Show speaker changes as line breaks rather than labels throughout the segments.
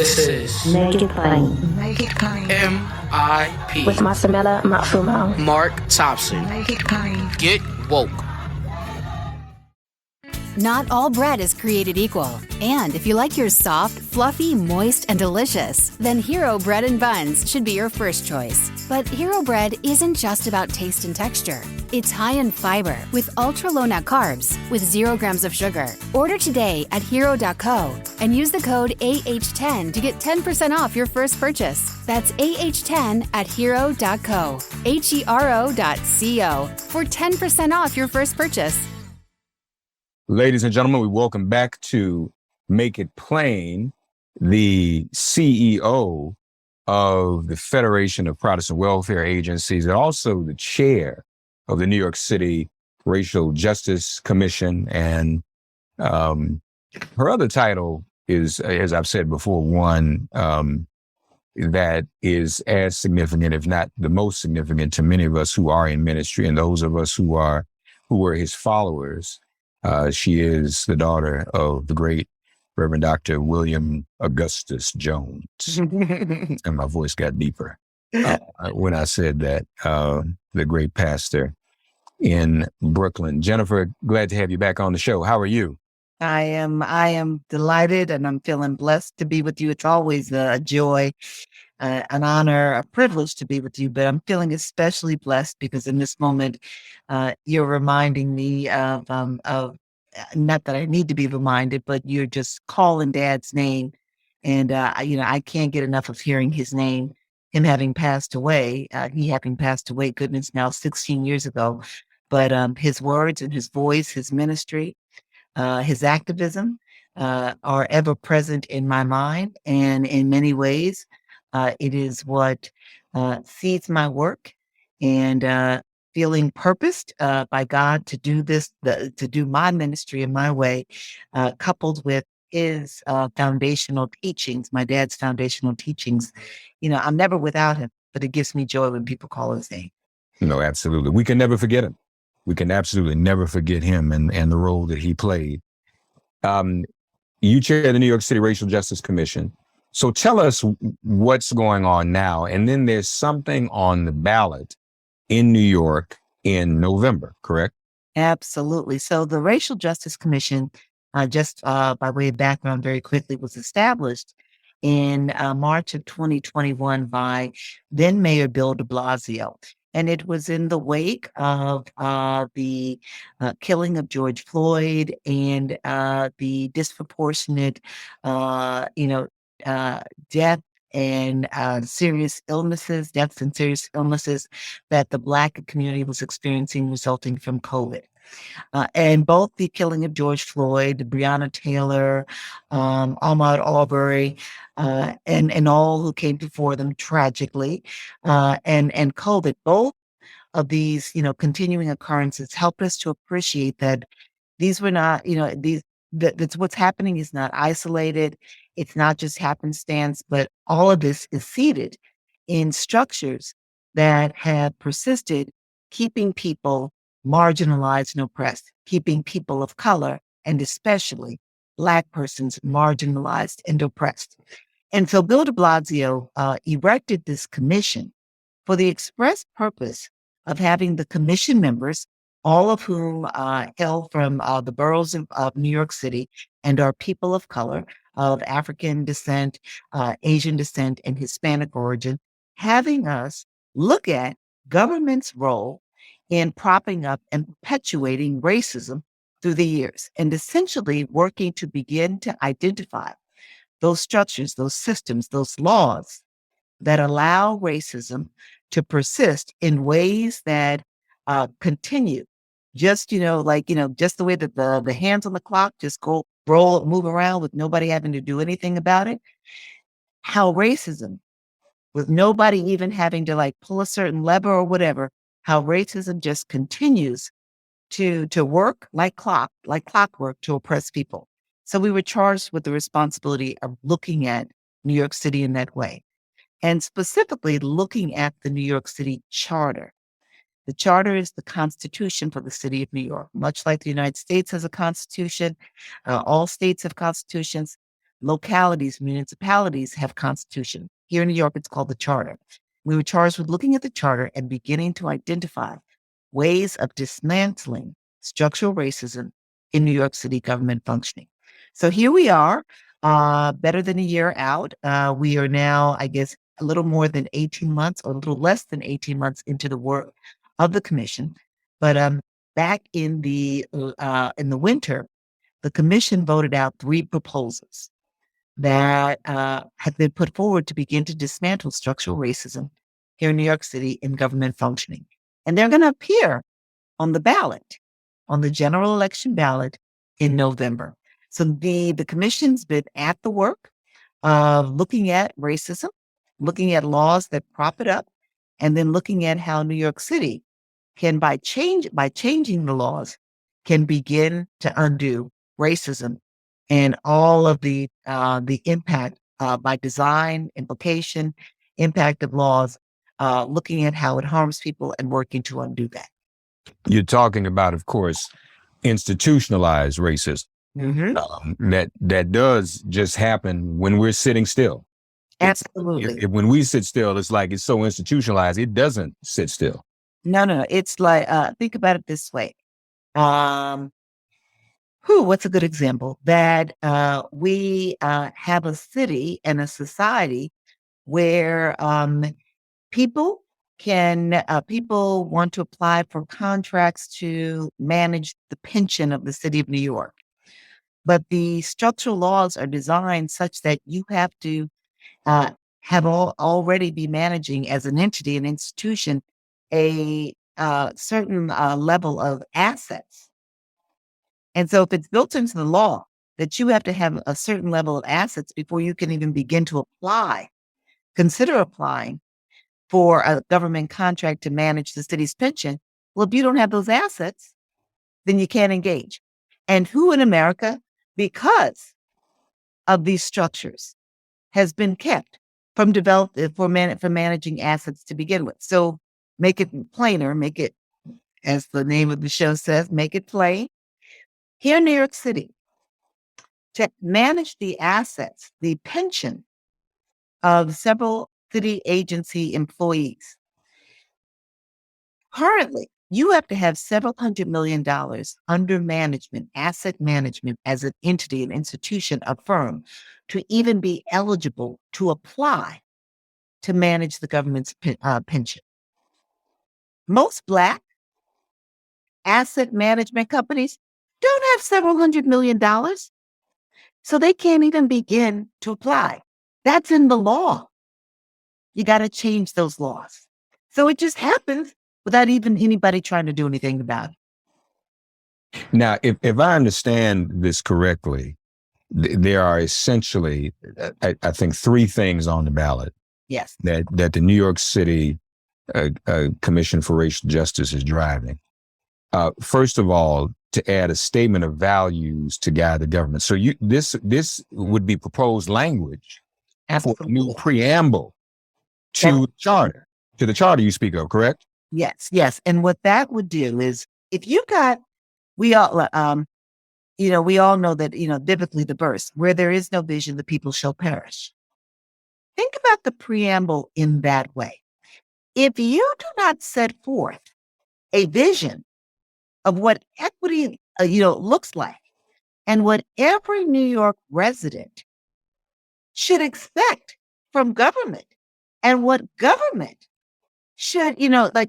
This is
Make It Plain.
Make It Plain.
MIP
With Masamela Matfumo.
Mark Thompson.
Make It Plain.
Get woke.
Not all bread is created equal. And if you like yours soft, fluffy, moist, and delicious, then Hero Bread and Buns should be your first choice. But Hero Bread isn't just about taste and texture. It's high in fiber with ultra-low net carbs with 0 grams of sugar. Order today at hero.co and use the code AH10 to get 10% off your first purchase. That's AH10 at hero.co, HERO.co for 10% off your first purchase.
Ladies and gentlemen, we welcome back to Make It Plain, the CEO of the Federation of Protestant Welfare Agencies, and also the chair of the New York City Racial Justice Commission. And her other title is, as I've said before, one that is as significant, if not the most significant, to many of us who are in ministry and those of us who were his followers. She is the daughter of the great Reverend Dr. William Augustus Jones. And my voice got deeper when I said that, the great pastor in Brooklyn. Jennifer, glad to have you back on the show. How are you?
I am delighted, and I'm feeling blessed to be with you. It's always a joy, an honor, a privilege to be with you, but I'm feeling especially blessed because in this moment, you're reminding me of not that I need to be reminded, but you're just calling Dad's name. And, I can't get enough of hearing his name, him having passed away, goodness, now 16 years ago. But his words and his voice, his ministry, his activism are ever present in my mind. And in many ways, it is what feeds my work and feeling purposed by God to do this, to do my ministry in my way, coupled with his foundational teachings, my dad's foundational teachings. I'm never without him, but it gives me joy when people call his name.
No, absolutely. We can never forget him. We can absolutely never forget him and the role that he played. You chair the New York City Racial Justice Commission. So tell us what's going on now. And then there's something on the ballot in New York in November, correct?
Absolutely. So the Racial Justice Commission, just by way of background very quickly, was established in March of 2021 by then Mayor Bill de Blasio. And it was in the wake of the killing of George Floyd and the disproportionate, death and serious illnesses that the Black community was experiencing resulting from COVID. And both the killing of George Floyd, Breonna Taylor, Ahmaud Arbery, and all who came before them tragically, and COVID, both of these, continuing occurrences helped us to appreciate that these were not, that's what's happening is not isolated. It's not just happenstance, but all of this is seated in structures that have persisted, keeping people marginalized and oppressed, keeping people of color, and especially Black persons marginalized and oppressed. And so Bill de Blasio erected this commission for the express purpose of having the commission members, all of whom hail from the boroughs of New York City and are people of color, of African descent, Asian descent, and Hispanic origin, having us look at government's role in propping up and perpetuating racism through the years, and essentially working to begin to identify those structures, those systems, those laws that allow racism to persist in ways that continue. Just, just the way that the hands on the clock just move around with nobody having to do anything about it. How racism, with nobody even having to pull a certain lever or whatever, how racism just continues to work like clockwork to oppress people. So we were charged with the responsibility of looking at New York City in that way, and specifically looking at the New York City Charter. The charter is the constitution for the city of New York. Much like the United States has a constitution, all states have constitutions. localities, municipalities have constitution. Here in New York, it's called the Charter. We were charged with looking at the Charter and beginning to identify ways of dismantling structural racism in New York City government functioning. So here we are, better than a year out. We are now, I guess, a little more than 18 months or a little less than 18 months into the work of the commission. But back in the winter, the commission voted out 3 proposals that have been put forward to begin to dismantle structural racism here in New York City in government functioning. And they're going to appear on the ballot, on the general election ballot in November. So the commission's been at the work of looking at racism, looking at laws that prop it up, and then looking at how New York City can, by changing the laws, can begin to undo racism and all of the impact by design, implication, impact of laws, looking at how it harms people and working to undo that.
You're talking about, of course, institutionalized racism.
Mm-hmm.
That does just happen when we're sitting still.
Absolutely.
When we sit still, it's like it's so institutionalized, it doesn't sit still.
No. It's like, think about it this way. What's a good example? That we have a city and a society where people want to apply for contracts to manage the pension of the city of New York. But the structural laws are designed such that you have to already be managing as an entity, an institution, a certain level of assets. And so if it's built into the law that you have to have a certain level of assets before you can even begin to consider applying for a government contract to manage the city's pension, well, if you don't have those assets, then you can't engage. And who in America, because of these structures, has been kept from managing assets to begin with? So make it plainer, make it, as the name of the show says, make it plain. Here in New York City, to manage the assets, the pension of several city agency employees, currently, you have to have several $100 million under management, asset management as an entity, an institution, a firm, to even be eligible to apply to manage the government's pension. Most Black asset management companies don't have several $100 million, so they can't even begin to apply. That's in the law. You got to change those laws. So it just happens without even anybody trying to do anything about it.
Now, if I understand this correctly, there are essentially, I think, 3 things on the ballot.
Yes.
That the New York City Commission for Racial Justice is driving. First of all, to add a statement of values to guide the government. So this would be proposed language for a new preamble to the charter you speak of, correct?
Yes. And what that would do is, if you got, we all know that, biblically the verse, where there is no vision, the people shall perish. Think about the preamble in that way. If you do not set forth a vision of what equity, looks like, and what every New York resident should expect from government, and what government should,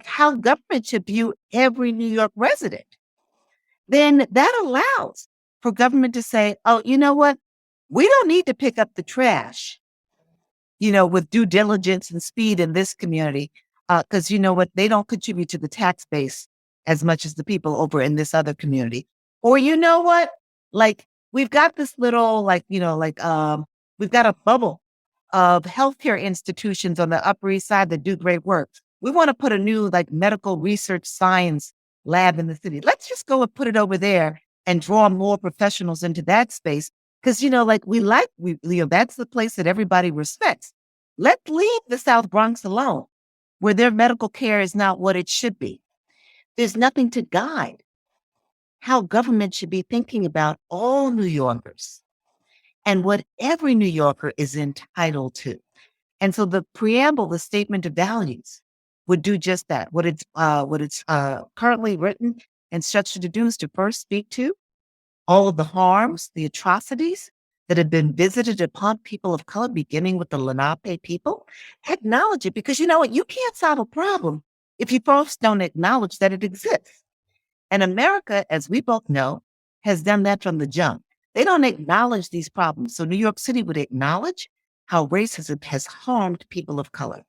how government should view every New York resident, then that allows for government to say, oh, you know what? We don't need to pick up the trash, with due diligence and speed in this community, because you know what? They don't contribute to the tax base as much as the people over in this other community. Or you know what? Like, we've got this little, we've got a bubble of healthcare institutions on the Upper East Side that do great work. We want to put a new, medical research science lab in the city. Let's just go and put it over there and draw more professionals into that space. Because, that's the place that everybody respects. Let's leave the South Bronx alone, where their medical care is not what it should be. There's nothing to guide how government should be thinking about all New Yorkers. and what every New Yorker is entitled to. And so the preamble, the statement of values, would do just that. What it's currently written and structured to do is to first speak to all of the harms, the atrocities that have been visited upon people of color, beginning with the Lenape people. Acknowledge it, because you know what? You can't solve a problem if you first don't acknowledge that it exists. And America, as we both know, has done that from the jump. They don't acknowledge these problems. So New York City would acknowledge how racism has harmed people of color.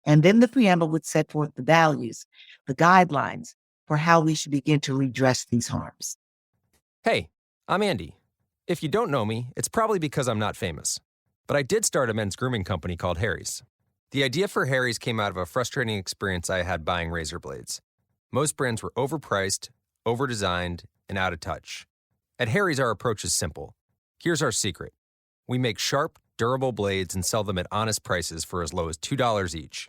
And then the preamble would set forth the values, the guidelines for how we should begin to redress these harms.
Hey, I'm Andy. If you don't know me, it's probably because I'm not famous. But I did start a men's grooming company called Harry's. The idea for Harry's came out of a frustrating experience I had buying razor blades. Most brands were overpriced, overdesigned, and out of touch. At Harry's, our approach is simple. Here's our secret. We make sharp, durable blades and sell them at honest prices for as low as $2 each.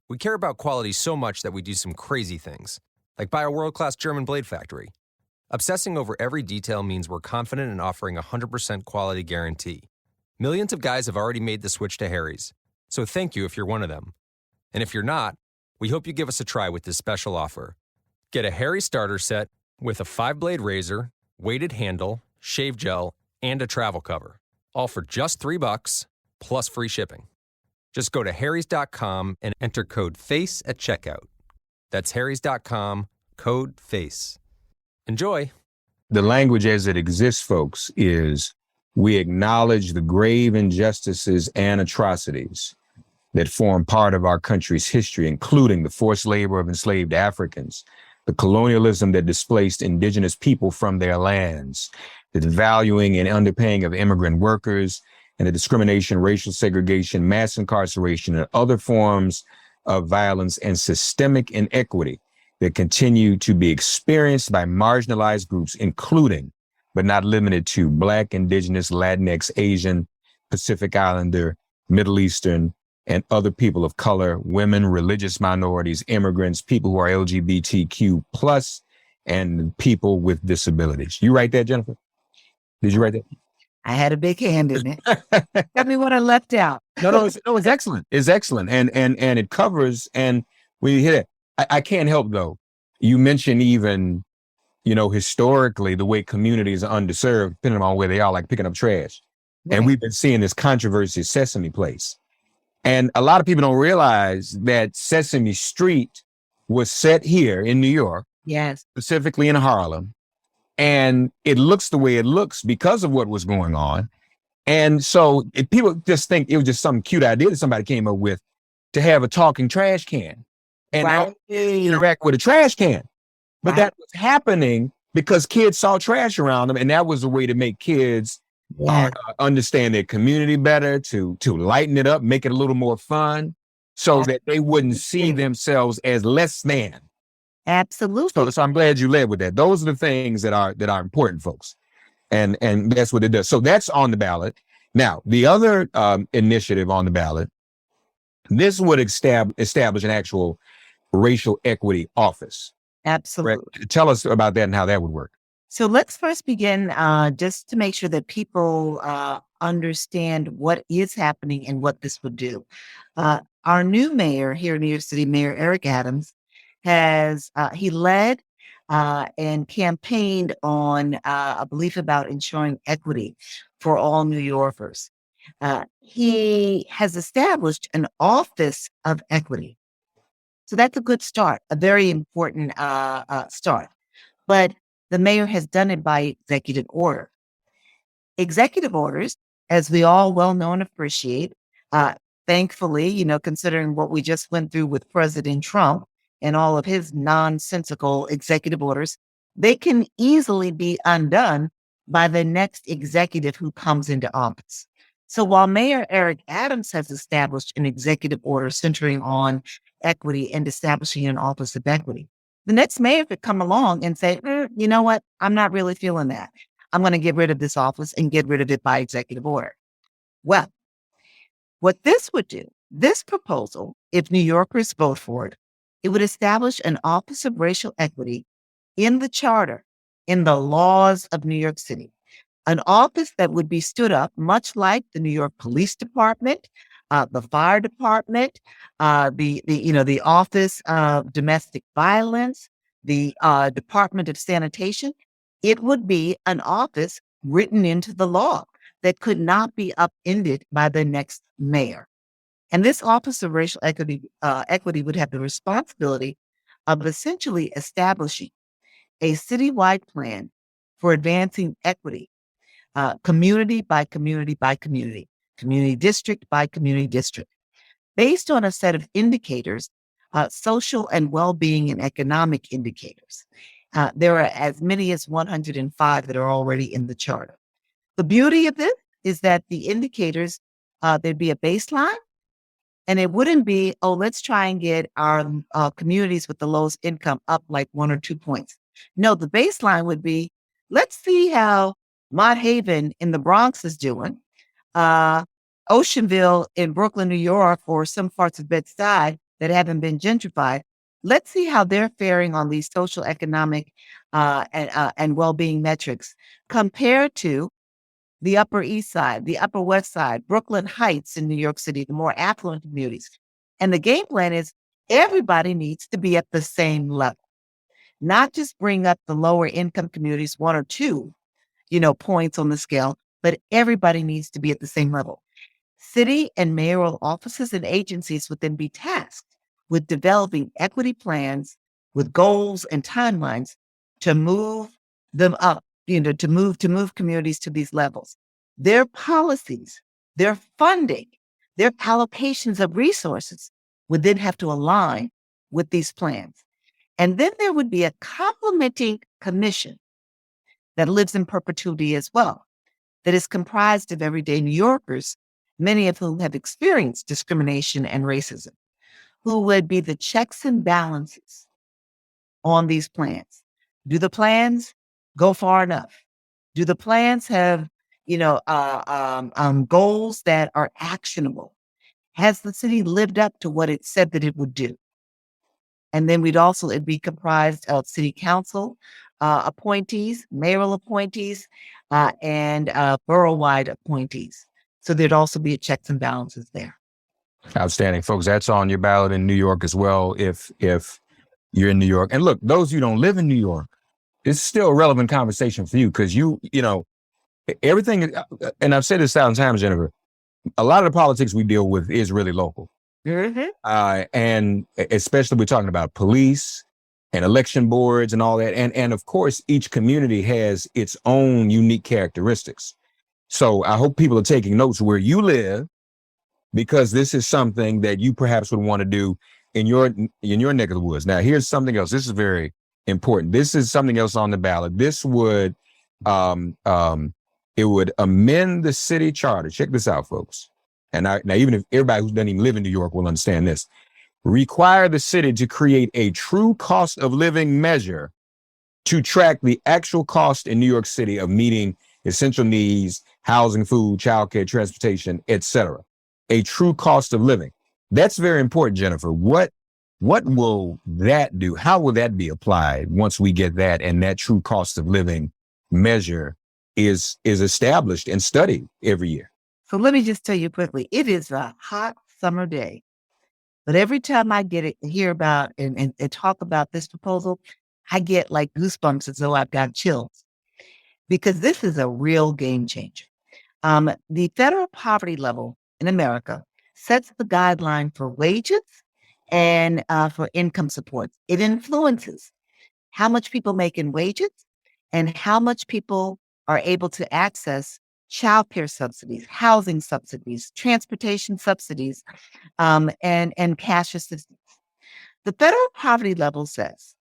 We care about quality so much that we do some crazy things, like buy a world-class German blade factory. Obsessing over every detail means we're confident in offering a 100% quality guarantee. Millions of guys have already made the switch to Harry's, so thank you if you're one of them. And if you're not, we hope you give us a try with this special offer. Get a Harry's starter set with a 5-blade razor, weighted handle, shave gel, and a travel cover, all for just $3 plus free shipping. Just go to harrys.com and enter code FACE at checkout. That's harrys.com, code FACE. Enjoy.
The language as it exists, folks, is we acknowledge the grave injustices and atrocities that form part of our country's history, including the forced labor of enslaved Africans, the colonialism that displaced indigenous people from their lands, the devaluing and underpaying of immigrant workers, and the discrimination, racial segregation, mass incarceration, and other forms of violence and systemic inequity that continue to be experienced by marginalized groups, including, but not limited to, Black, Indigenous, Latinx, Asian, Pacific Islander, Middle Eastern, and other people of color, women, religious minorities, immigrants, people who are LGBTQ plus, and people with disabilities. You write that, Jennifer? Did you write that?
I had a big hand in it. Tell me what I left out.
No, it's excellent. It's excellent. And it covers, and when you hit it, I can't help though. You mentioned even, historically, the way communities are underserved, depending on where they are, like picking up trash. Right. And we've been seeing this controversy at Sesame Place. And a lot of people don't realize that Sesame Street was set here in New York.
Yes.
Specifically in Harlem. And it looks the way it looks because of what was going on. And so people just think it was just some cute idea that somebody came up with to have a talking trash can and
right.
interact with a trash can. But right. That was happening because kids saw trash around them. And that was a way to make kids understand their community better, to lighten it up, make it a little more fun so that they wouldn't see themselves as less than.
Absolutely.
So I'm glad you led with that. Those are the things that are important, folks. And that's what it does. So that's on the ballot. Now, the other initiative on the ballot, this would establish an actual racial equity office.
Absolutely.
Right? Tell us about that and how that would work.
So let's first begin just to make sure that people understand what is happening and what this would do. Our new mayor here in New York City, Mayor Eric Adams, he led and campaigned on a belief about ensuring equity for all New Yorkers. He has established an office of equity. So that's a good start, a very important start. But the mayor has done it by executive order. Executive orders, as we all well know and appreciate, thankfully, considering what we just went through with President Trump and all of his nonsensical executive orders, they can easily be undone by the next executive who comes into office. So while Mayor Eric Adams has established an executive order centering on equity and establishing an office of equity, the next mayor could come along and say, you know what? I'm not really feeling that. I'm going to get rid of this office and get rid of it by executive order. Well, what this would do, this proposal, if New Yorkers vote for it, it would establish an office of racial equity in the charter, in the laws of New York City. an office that would be stood up, much like the New York Police Department, the fire department, the Office of Domestic Violence, the Department of Sanitation. It would be an office written into the law that could not be upended by the next mayor. And this Office of Racial Equity would have the responsibility of essentially establishing a citywide plan for advancing equity, community by community by community, community district by community district, based on a set of indicators, social and well-being and economic indicators. There are as many as 105 that are already in the charter. The beauty of this is that the indicators, there'd be a baseline, and it wouldn't be, oh, let's try and get our communities with the lowest income up like 1 or 2 points. No, the baseline would be, let's see how Mott Haven in the Bronx is doing, Oceanville in Brooklyn, New York, or some parts of Bed-Stuy that haven't been gentrified. Let's see how they're faring on these social, economic, and well-being metrics compared to the Upper East Side, the Upper West Side, Brooklyn Heights in New York City, the more affluent communities. And the game plan is everybody needs to be at the same level, not just bring up the lower income communities 1 or 2, points on the scale, but everybody needs to be at the same level. City and mayoral offices and agencies would then be tasked with developing equity plans with goals and timelines to move them up, to move communities to these levels. Their policies, their funding, their allocations of resources would then have to align with these plans. And then there would be a complementing commission that lives in perpetuity as well, that is comprised of everyday New Yorkers, many of whom have experienced discrimination and racism, who would be the checks and balances on these plans. Do the plans go far enough? Do the plans have, goals that are actionable? Has the city lived up to what it said that it would do? And then it'd be comprised of city council appointees, mayoral appointees, and borough-wide appointees. So there'd also be a checks and balances there.
Outstanding, folks. That's on your ballot in New York as well, if you're in New York. And look, those who don't live in New York, it's still a relevant conversation for you because everything, and I've said this 1,000 times, Jennifer, a lot of the politics we deal with is really local.
Mm-hmm.
And especially we're talking about police and election boards and all that. And of course, each community has its own unique characteristics. So I hope people are taking notes where you live, because this is something that you perhaps would want to do in your neck of the woods. Now, here's something else. This is very important. This is something else on the ballot. This would, it would amend the city charter. Check this out, folks. And now, even if everybody who doesn't even live in New York will understand this, require the city to create a true cost of living measure to track the actual cost in New York City of meeting essential needs, housing, food, childcare, transportation, etc. A true cost of living. That's very important, Jennifer. What will that do? How will that be applied once we get that and that true cost of living measure is established and studied every year?
So let me just tell you quickly, it is a hot summer day, but every time I hear about and talk about this proposal, I get like goosebumps as though I've got chills, because this is a real game changer. The federal poverty level in America sets the guideline for wages and for income supports. It influences how much people make in wages and how much people are able to access childcare subsidies, housing subsidies, transportation subsidies, and cash assistance. The federal poverty level says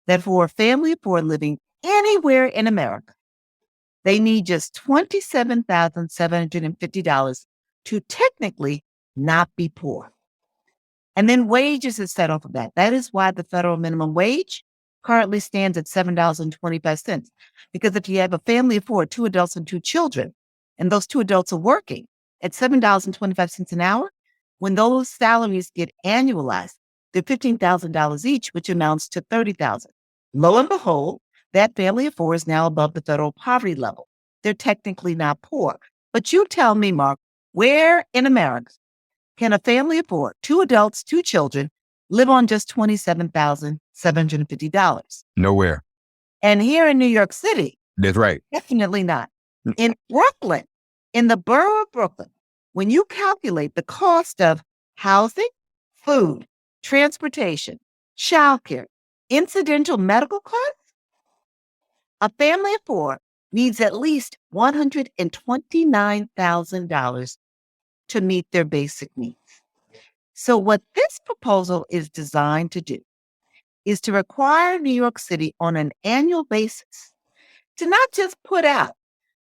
that for a family of 4 living anywhere in America, they need just $27,750 to technically not be poor. And then wages is set off of that. That is why the federal minimum wage currently stands at $7.25. Because if you have a family of 4, 2 adults and 2 children, and those 2 adults are working at $7.25 an hour, when those salaries get annualized, they're $15,000 each, which amounts to $30,000. Lo and behold, that family of 4 is now above the federal poverty level. they're technically not poor. But you tell me, Mark, where in America can a family of four, 2 adults, 2 children, live on just $27,750?
Nowhere.
And here in New York City,
That's right.
definitely not. In Brooklyn, in the borough of Brooklyn, when you calculate the cost of housing, food, transportation, childcare, incidental medical costs, a family of four needs at least $129,000 to meet their basic needs. So what this proposal is designed to do is to require New York City on an annual basis to not just put out,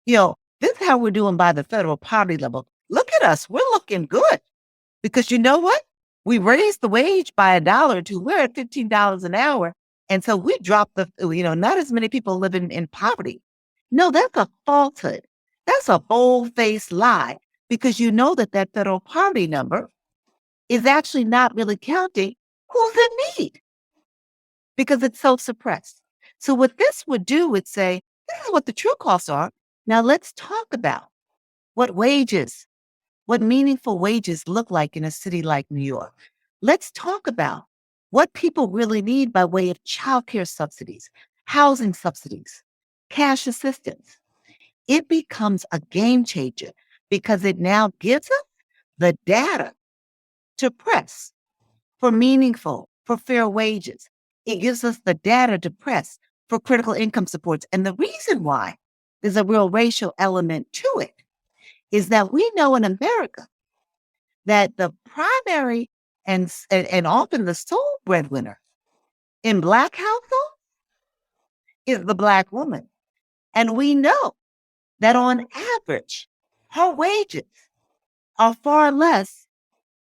this is how we're doing by the federal poverty level. Look at us. We're looking good. Because you know what? We raised the wage by $1 or $2. We're at $15 an hour. And so we dropped not as many people living in poverty. No, that's a falsehood. That's a bold-faced lie, because you know that federal poverty number is actually not really counting who's in need, because it's so suppressed. So what this would do is say, this is what the true costs are. Now let's talk about what meaningful wages look like in a city like New York. Let's talk about what people really need by way of childcare subsidies, housing subsidies, cash assistance. It becomes a game changer because it now gives us the data to press for fair wages. It gives us the data to press for critical income supports. And the reason why there's a real racial element to it is that we know in America that the primary and often the sole breadwinner in Black households is the Black woman. And we know that on average, her wages are far less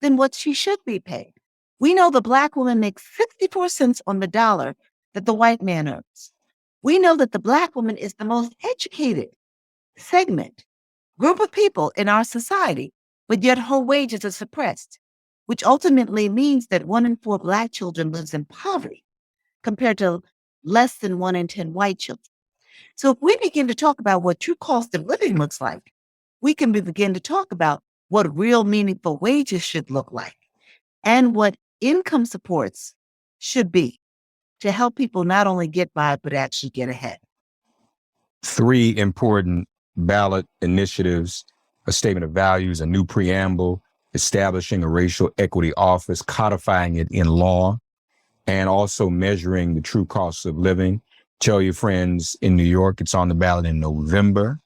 than what she should be paid. We know the Black woman makes 64 cents on the dollar that the white man earns. We know that the Black woman is the most educated group of people in our society, but yet her wages are suppressed, which ultimately means that 1 in 4 Black children lives in poverty compared to less than 1 in 10 white children. So if we begin to talk about what true cost of living looks like, we can begin to talk about what real meaningful wages should look like and what income supports should be to help people not only get by, but actually get ahead.
3 important ballot initiatives: a statement of values, a new preamble, establishing a racial equity office, codifying it in law, and also measuring the true costs of living. Tell your friends in New York, it's on the ballot in November.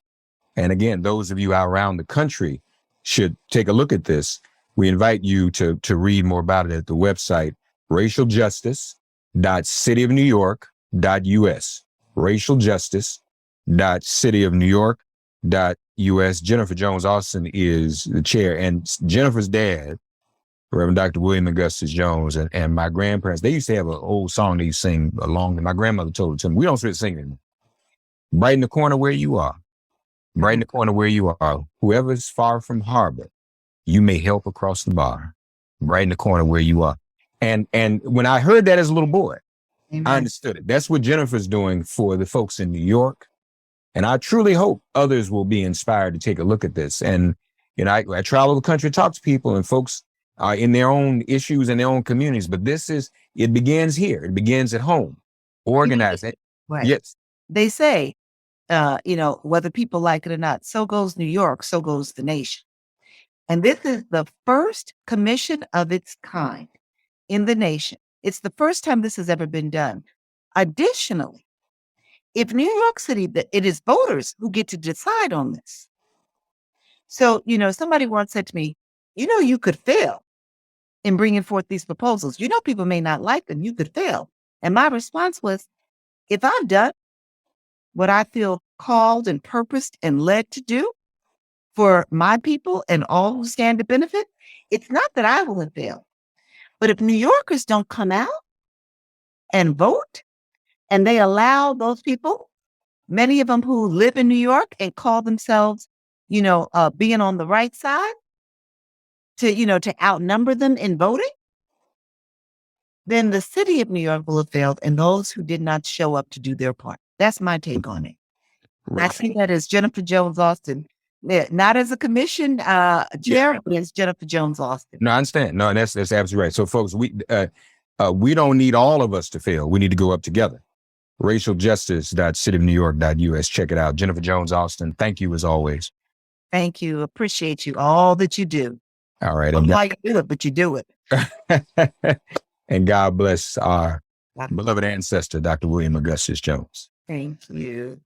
And again, those of you out around the country should take a look at this. We invite you to read more about it at the website, racialjustice.cityofnewyork.us, racialjustice.cityofnewyork.us. Jennifer Jones-Austin is the chair, and Jennifer's dad, Reverend Dr. William Augustus Jones, and my grandparents, they used to have an old song they used to sing along. My grandmother told it to me. We don't really sing it. Right in the corner where you are. Right in the corner where you are. Whoever's far from harbor, you may help across the bar. Right in the corner where you are. And when I heard that as a little boy,
Amen.
I understood it. That's what Jennifer's doing for the folks in New York. And I truly hope others will be inspired to take a look at this. And, I travel the country, talk to people, and folks are in their own issues in their own communities. But it begins here. It begins at home. Organize it.
Right.
Yes.
They say, whether people like it or not, so goes New York, so goes the nation. And this is the first commission of its kind in the nation. It's the first time this has ever been done. Additionally, if New York City, it is voters who get to decide on this. So, somebody once said to me, you could fail in bringing forth these proposals. People may not like them. You could fail. And my response was, if I've done what I feel called and purposed and led to do for my people and all who stand to benefit, it's not that I will have failed. But if New Yorkers don't come out and vote, and they allow those people, many of them who live in New York and call themselves, being on the right side, to outnumber them in voting, then the city of New York will have failed, and those who did not show up to do their part. That's my take on it. I see that as Jennifer Jones Austin. Yeah, not as a commission chair, but as Jennifer Jones Austin.
No, I understand. No, that's absolutely right. So, folks, we don't need all of us to fail. We need to go up together. Racialjustice.cityofnewyork.us. Check it out. Jennifer Jones Austin, thank you as always.
Thank you. Appreciate you. All that you do.
All right.
And why you do it, but you do it.
And God bless our beloved ancestor, Dr. William Augustus Jones.
Thank you.